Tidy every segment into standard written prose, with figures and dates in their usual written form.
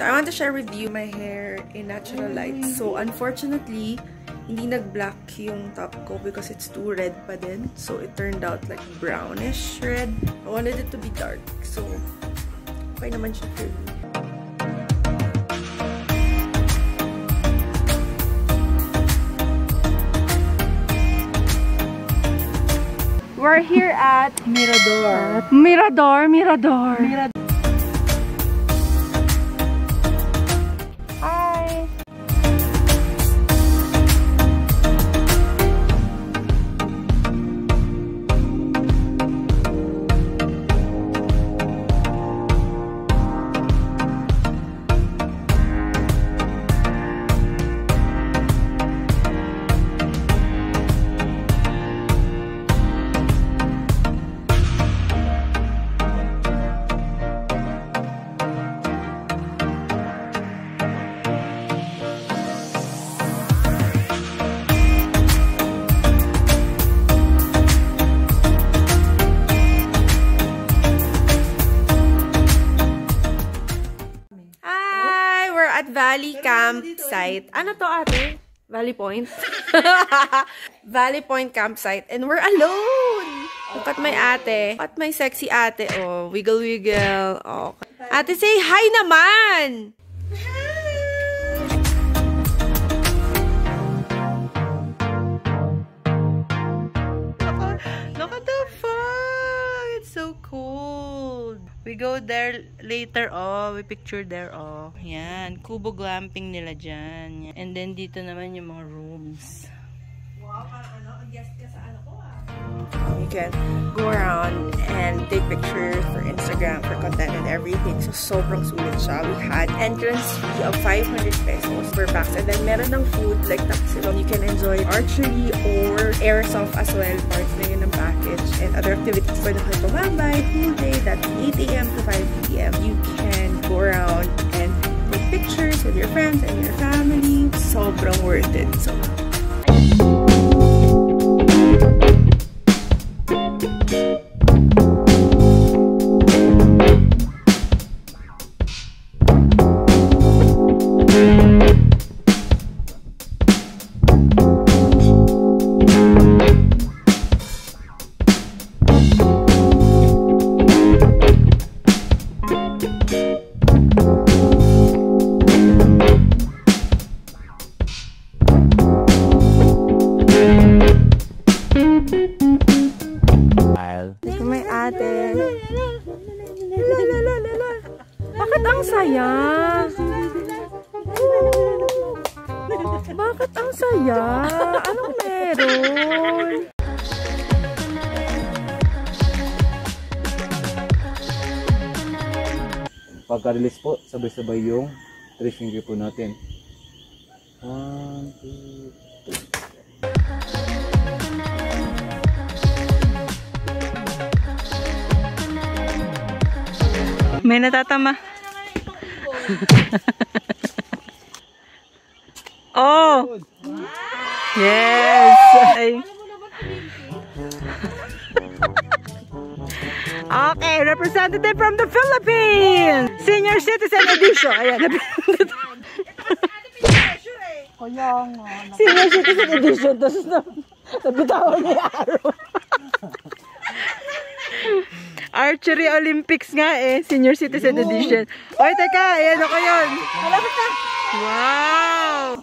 So, I want to share with you my hair in natural light. So, unfortunately, hindi nag-black yung top ko because it's too red pa din. So, it turned out like brownish red. I wanted it to be dark. So, okay naman siya for me. We're here at Mirador. Mirador. Hi. Valley Campsite. Ano to, ate? Valley Point? Valley Point Campsite. And we're alone! Look at my ate. Look at my sexy ate. Oh, wiggle, wiggle. Oh. Ate, say hi naman! Look at the fog! It's so cold. We go there later, oh. We picture there, oh. Yan. Kubo glamping nila dyan. And then, dito naman yung mga rooms. Wow, parang ano? Guest ka sa ano ko, ah. You can go around and take pictures for Instagram, for content and everything. So, sobrang sulit siya. We had entrance fee of 500 pesos per pax. And then, meron ng food like taxilong. You can enjoy archery or airsoft as well. Parts na yun ng package. And other activities. Pwede kayo tumambay, pool day. That's 8 a.m. to 5 p.m. You can go around and take pictures with your friends and your family. Sobrang worth it. So, bakit ang saya? Bakit ang saya? Anong meron? Pagka-release po, sabay-sabay yung 3 finger po natin. 1, 2, 3. May natatama. Oh! Yes! Ay. Okay, representative from the Philippines! Senior Citizen Edition. Ayan. Senior Citizen Edition. Tapos nabitawan niya yung araw. Archery Olympics nga eh. Senior Citizen Edition. Oy, teka. Ayan ako yun. Malapit na. Wow!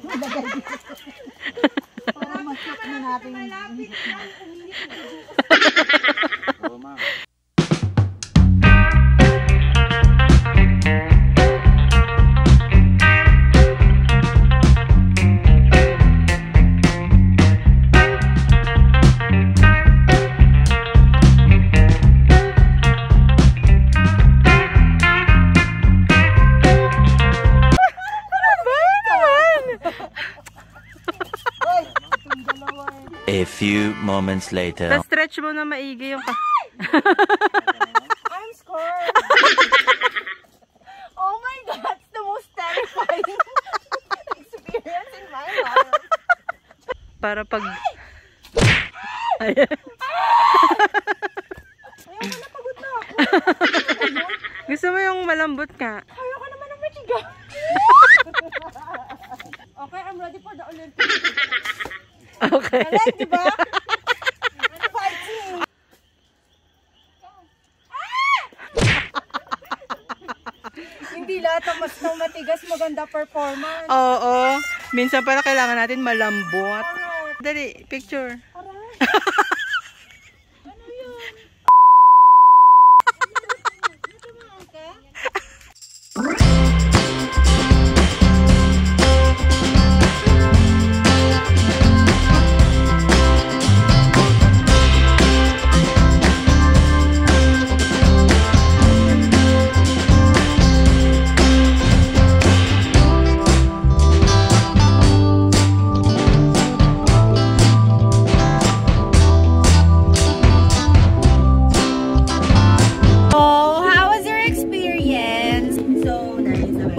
Para mag-shoot na natin. A few moments later. Pa-stretch mo na maigi yung I'm scared. Oh my God, that's the most terrifying experience in my life. Para pag... Ayan. Ayoko na, pagod na ako. Gusto mo yung malambot ka? Ayoko naman ng matigas. ready for the Olympics. Okay. Alek, di ba? Fighting! Hindi lahat ng matigas maganda performance. Oo. Minsan pala kailangan natin malambot. Dali, picture. Ano yun?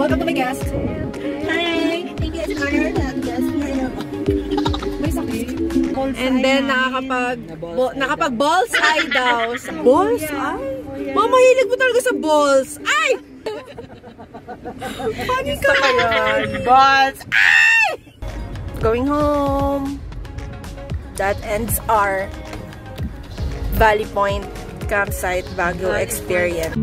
Welcome to my guest. Hi! Thank you, it's an honor to have guest. May sakit. And then, nakapag-balls-eye daw. Balls-eye? Mama, hilig mo talaga sa balls. Ay! Funny ka yun. Balls-eye! Going home. That ends our Valley Point campsite Baguio experience.